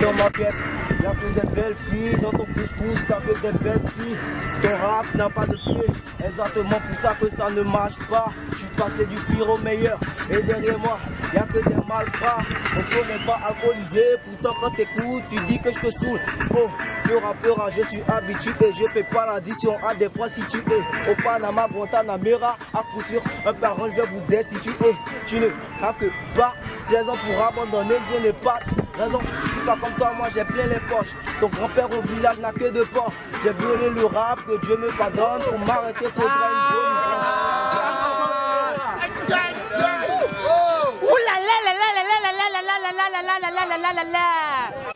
Dans ma pièce, y'a que des belles filles. Dans ton pouce-pouce, t'as que des belles filles. Ton rap n'a pas de pied. Exactement pour ça que ça ne marche pas. Je suis passé du pire au meilleur. Et derrière moi, y'a que des malfrats. Mon flow n'est pas alcoolisé. Pourtant quand t'écoutes, tu dis que je te saoule. Oh, le rappeur, je suis habitué. Je fais pas l'addition à des points situés. Au Panama, Guantanamera, à coup sûr, un parent, je vais vous destituer. Tu ne craques pas 16 ans pour abandonner, je n'ai pas raison. Je suis pas comme toi, moi j'ai plein les poches. Ton grand-père au village n'a que deux porcs. J'ai violé le rap, que Dieu me pardonne. Pour m'arrêter, faudra une bonne.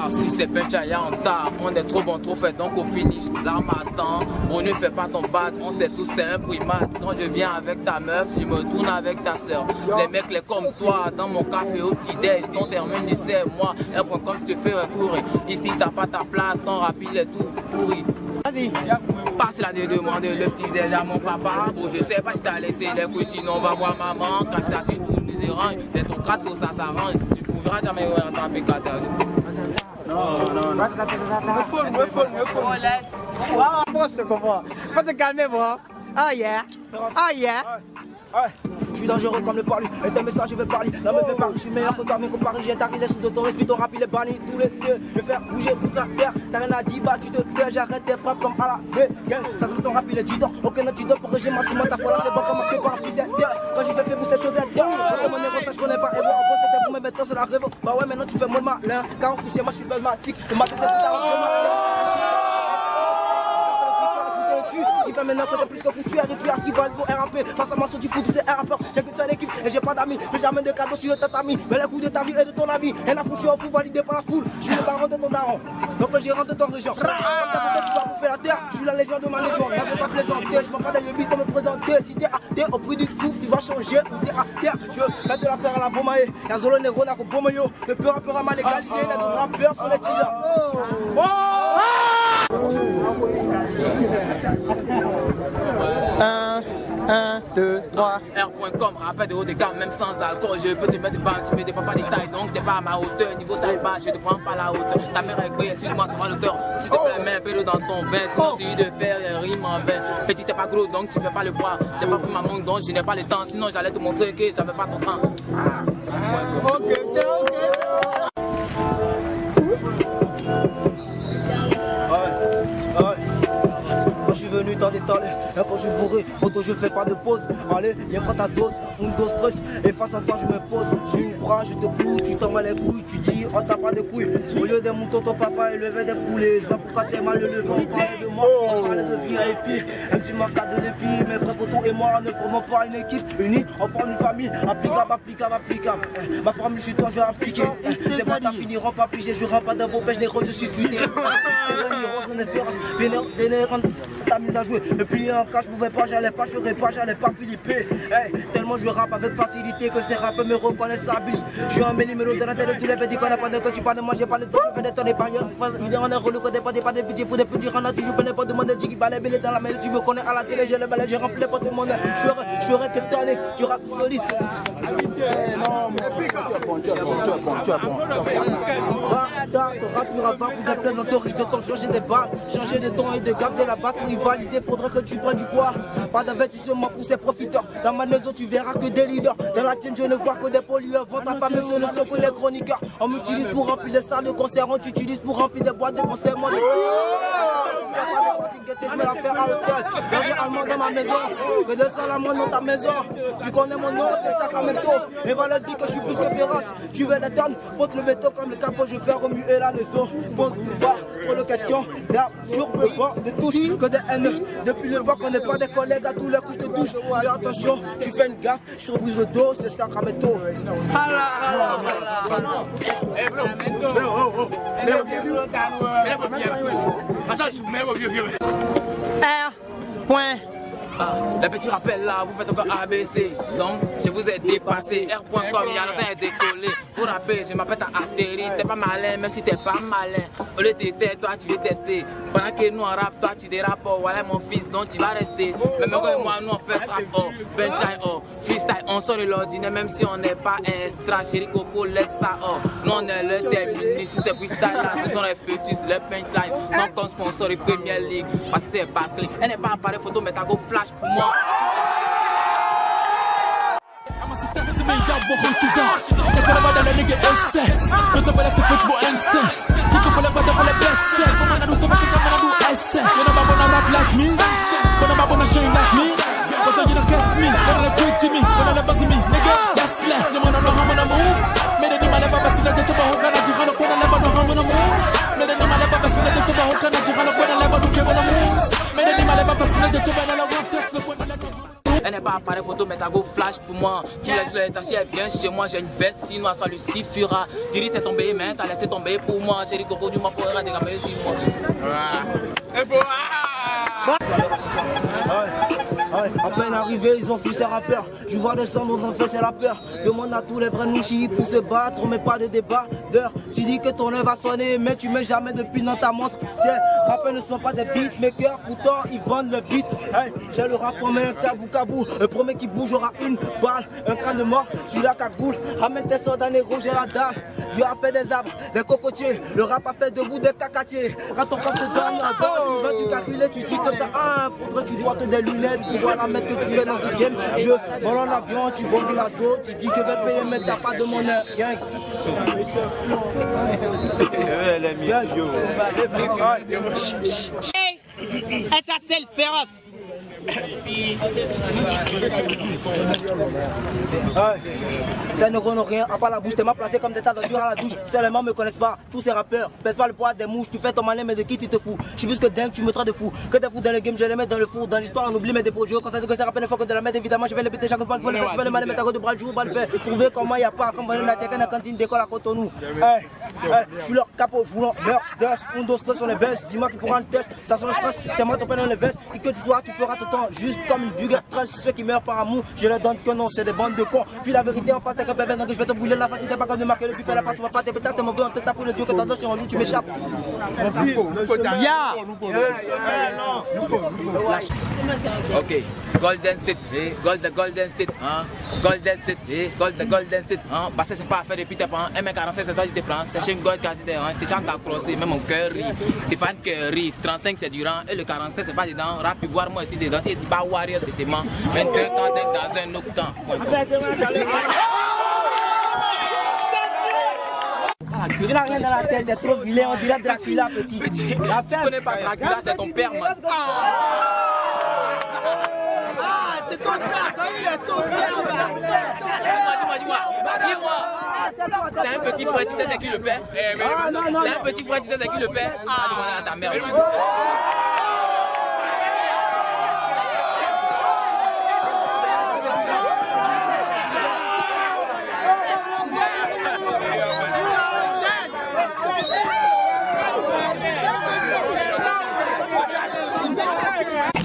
Si c'est Penchaya en tard, on est trop bon, trop fait, donc au finish, l'arme attend. On ne fait pas ton bat, on sait tous t'es un primate. Quand je viens avec ta meuf, je me tourne avec ta soeur. Les mecs les comme toi, dans mon café au petit-déj, ton termine c'est moi. Un point comme je te fais recourir. Ici t'as pas ta place, ton rapide est tout pourri. Vas-y, passe là de demander le petit-déj à mon papa. Bon, je sais pas si t'as laissé les couilles, sinon on va voir maman. Quand je t'assieds tout me dérange, c'est ton crâne, faut ça s'arrange. Tu pourras jamais voir ta pécata. Non. Moi, je te comprends. Faut te calmer, moi. Oh yeah. Je suis dangereux comme le parlu, et tes messages je vais parler. Non me fais pas, je suis meilleur que toi, mais comparé, j'ai t'arrivé sous de ton esprit, ton rap il est banni tous les deux. Je vais faire bouger toute la terre, t'as rien à dire, bah tu te tais, j'arrête tes frappes comme à la B-gang. Ça trouve ton rap il est du temps, aucun antidote pour régimer ma ciment, ta foi là c'est bon comme marqué par la ficelle. Quand j'ai fait vous cette chose est bien, mon héros ça je connais pas, et bon en gros c'était pour me mettre c'est la révo. Bah ouais maintenant tu fais moins de malin, car officier moi je suis basmatique, le matin c'est tout à il fait maintenant que t'es plus que foutu, arrive plus à ce qu'il va pour RAP. Face à moi sur du foot, c'est un rappeur. J'ai qu'une seule équipe et j'ai pas d'amis. Fais jamais de cadeaux sur le tatami. Mais les coups de ta vie et de ton avis. Et la fouche au fou validé par la foule. Je suis le baron de ton daron, donc le gérant de ton région. Tu vas bouffer la terre, je suis la légion de ma légion. Là je vais pas plaisanter, je m'en pas d'aller de me présenter. Si t'es athée au prix du souffle, tu vas changer. Ou t'es à terre, je vais te la faire à la Bomae. Y'a Zolo Nero, n'a qu'au Bomayo. Le peu rappeur à mal légalisé, il a de rappeurs sur les teasers. 1, 2, 3. R.com, rappel de haut de gamme, même sans alcool. Je peux te mettre des balles, tu mets des papas des tailles, donc t'es pas à ma hauteur. Niveau taille basse, je te prends pas la hauteur. Ta mère est grillée, excuse-moi, c'est moi l'auteur. Si te plaît, mets un peu d'eau dans ton vin, sinon tu de faire les rimes en vain. Petit, t'es pas gros, donc tu fais pas le poids. J'ai pas pris ma montre, donc je n'ai pas le temps. Sinon, j'allais te montrer que j'avais pas ton temps. Ok. Quand je suis venu t'en détaler, et quand je suis bourré, auto je fais pas de pause. Allez, viens prends ta dose, une dose stress, et face à toi je me pose. Je suis une bras, je te cloue, tu t'en bats les couilles, tu dis oh t'as pas de couilles. Au lieu des moutons, ton papa élevait des poulets. Je vois pourquoi t'es mal élevé, on parlait de moi, on parlait de VIP. Même si ma carte de l'épi, mes vrais potos et moi ne formons pas une équipe unie, on forme une famille, applicable. Ma formule sur toi je vais appliquer. C'est moi t'as fini, rentre pas pigé, je rentre pas dans vos pêches, les rôles je suis futé. On est féroce, vénère, t'as mis à jouer. Et puis en cas je pouvais pas, j'allais pas, je ferais pas, j'allais pas flipper. Hey, tellement je rappe avec facilité que ces rappeurs me reconnaissent habile. Je suis un méli-mélo de la tête de tous les petits qu'on a pas de quand tu parles de moi, j'ai pas le temps, je fais des tonnes d'épargne. Il est en un relou que pas des petits pour des petits renards, tu peux pas demander Jiggy balai belé dans la mêlée, tu me connais à la télé, j'ai le balai, j'ai rempli les potes de mon je ferais que tonner, tu rappes solide. Non, mais tu es bon. Tu rappes pas pour des plaisanteries de ton changer des balles, changer de ton et de gamme, c'est la base pour rivaliser, faudrait que tu prennes du poids. Pas d'avertissement pour ces profiteurs. Dans ma maison tu verras que des leaders. Dans la tienne je ne vois que des pollueurs. Vends ta femme ce ne sont que des chroniqueurs. On m'utilise pour remplir des salles de concert, on t'utilise pour remplir des boîtes de concert. Moi je vais la faire à l'hôtel. Berger allemand dans ma maison, que de salamandre dans ta maison. Tu connais mon nom, c'est Sacramento. Et va leur dire que je suis plus que féroce. Tu veux les donnes, faut te lever tôt comme le capot, je vais remuer la maison. Pose pas trop de questions, là sur le banc de touche, que des haines. Depuis le banc, on n'est pas des collègues à tous les couches de douche. Mais attention, tu fais une gaffe, je rebrise le dos, c'est Sacramento. Les petits rappels là, vous faites encore ABC. Donc, je vous ai dépassé. R.com, il y a le temps est décollé. Pour la rapper, je m'appelle à atterrir. T'es pas malin, même si t'es pas malin. Au lieu de tester, toi tu veux tester. Pendant que nous on rappe, toi tu dérapes. Oh, voilà mon fils, donc tu vas rester. Mais même quand moi, nous on fait trap, oh, benchline, oh, freestyle, on sort de l'ordinaire, même si on n'est pas extra. Chéri Coco, laisse ça, oh. Nous on est le terminé, sous ces freestyles là, ce sont les fœtus, les punchline. Sans qu'on sponsor de Premier League, parce que c'est pas clé. Elle n'est pas appareil photo, mais t'as go flash pour moi. Elle n'est pas appareil photo, mais t'as go flash pour moi. Tu laisses le taxi, elle vient chez moi. J'ai une veste noire, ça le suffira. Diri, c'est tombé, mais t'as laissé tomber pour moi. Chéri Coco, du m'as pour dégamer, dis-moi. À peine arrivé, ils ont fui ces rappeurs. Je vois descendre aux enfers, c'est la peur. Demande à tous les vrais mouchis pour se battre, mais pas de débat d'heure. Tu dis que ton heure va sonner, mais tu mets jamais de pile dans ta montre. Ces rappeurs ne sont pas des beatmakers, pourtant ils vendent le beat. Hey, j'ai le rap promet un cabou. Le premier qui bouge aura une balle, un crâne de mort, sur la cagoule. Ramène tes soldats négro, j'ai la dalle. Dieu a fait des arbres, des cocotiers. Le rap a fait debout des cacatiers. Quand ton corps te donne la base, tu calculer, tu dis que t'as un. Faudrait que tu dois te des lunettes pour voir la mettre que tu fais dans ce game. Je vole en avion, tu voles du lasso. Tu dis que je vais payer, mais t'as pas de monnaie. Gang. SACL féroce. Ça ne connaît rien, à part la bouche, t'es mal placé comme des tas d'ordures à la douche. Seulement me connaissent pas, tous ces rappeurs pèsent pas le poids des mouches. Tu fais ton malin, mais de qui tu te fous? Je suis plus que dingue, tu me traites de fou. Que des fous dans le game, je les mets dans le four. Dans l'histoire, on oublie mes défauts. Je constate que ces rappeurs ne font que de la merde, évidemment. Je vais les péter chaque fois que je vais le malin, mettre à côté de bras le jour, bras le faire. Trouver comment y a pas, comme on a checké dans la cantine d'école à Cotonou. Je suis leur capot, je vous leur dust, un dos stress sur les vestes. Dis-moi qui pourra un test, ça sent le stress, c'est moi ton père dans les vestes. Et que tu sois, tu feras ton temps, juste comme une vulgaire tresse. Ceux qui meurent par amour, je leur donne que non, c'est des bandes de cons. Puis la vérité en face, t'es qu'un bébé, donc je vais te brûler la face. Si t'es pas comme de marquer le buffet, la face, on va pas tes pétasses, t'es mauvais, on te tape pour le dieu que t'en donnes, si un jour tu m'échappes. Ok, Golden State, Golden State, hein, Golden State, Golden State, hein, parce que c'est pas affaire de Peter Pan, M45 c'est toi qui te prends, c'est chez une gold qui te c'est chant d'accrocher, même mon cœur rit, c'est fan que rit, 35 c'est Durant, et le 45 c'est pas dedans, rap, puis voir moi ici dedans, si c'est pas Warrior c'était man, 22 quand t'es dans un autre camp. Tu n'as rien dans la tête, t'es trop vilain, on dirait Dracula petit. Tu connais pas Dracula, c'est ton père, man. C'est ton père, c'est ton père. Dis-moi. T'as un petit frère, tu sais c'est qui le père? T'as un petit frère, tu sais c'est qui le père? Ah, demande à ta mère.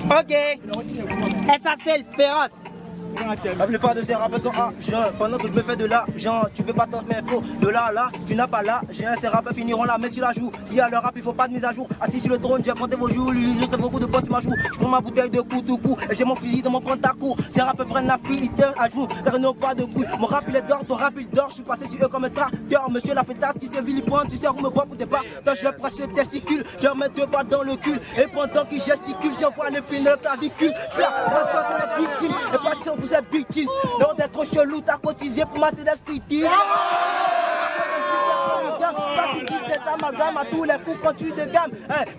Ok, SACL féroce. La plupart de ces rappeurs sont argent. Pendant que je me fais de l'argent, tu peux pas tenter mes faux. De là à là, tu n'as pas l'argent. Ces rappeurs finiront là, mais sur la joue. Si à leur rap, il faut pas de mise à jour. Assis sur le trône, j'ai compté vos jours. L'usure, c'est beaucoup de boss, ma joue. Je prends ma bouteille de coup tout coup. Et j'ai mon fusil dans mon prendre ta cour. Ces rappeurs prennent la fille, ils te à jour. Car ils n'ont pas de couilles. Mon rap, il est d'or, ton rap, il dort. Je suis passé sur eux comme un tracteur. Monsieur la pétasse qui se vilipende. Tu sais où me voir pour des pas. Quand je vais presser le testicule, je leur mets 2 balles dans le cul. Et pendant qu'ils gesticulent, j'envoie le film de la clavicule. Je suis là, de la victime. Et pas de chance, vous êtes bitches. Non, t'es trop chelou, t'as cotisé pour mater des striptease. C'est amalgame à tous les coups quand tu dégames.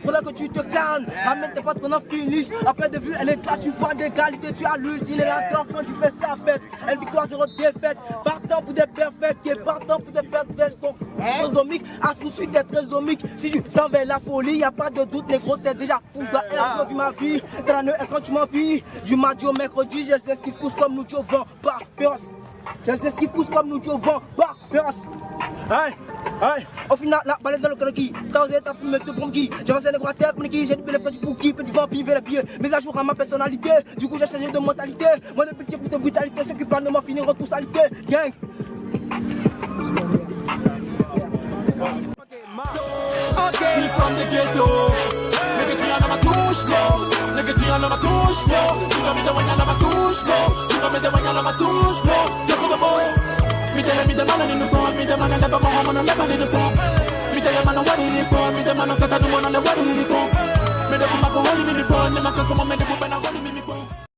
Faudrait que tu te calmes. Ramène tes potes qu'on en finisse. Après de vue, elle est là, tu parles d'égalité, tu hallucines. Elle adore quand je fais sa fête. Elle victoire, 0 défaite. Partant pour des perfects et partant pour des perfects. Donc, trisomique, à ce coup, t'es trisomique. Si tu t'en vers la folie, y'a pas de doute, négro, t'es déjà fou. Je dois être ma vie. T'es la neuve quand tu m'envies. Du mardi au mercredi, je sais ce qui pousse comme nous, tu vent. Par féroce. Je sais ce qui pousse comme nous, tu vent. Par féroce. Au final, la balade dans le croquis. T'as osé ta plume, te prendre qui? J'ai avancé les gros terres, qui j'ai du les petits fouki, petit vampire, les pieds. Mais à jour à ma personnalité. Du coup, j'ai changé de mentalité. Moi, le petit pour de brutalité, ceux qui parlent de moi finiront tous salité. Gang. on never need the pump. Me tell your man what it is for. Me the man on cut the one on the what it is for. Me the come back for holding me the gun. Me man come on me the book and I hold me.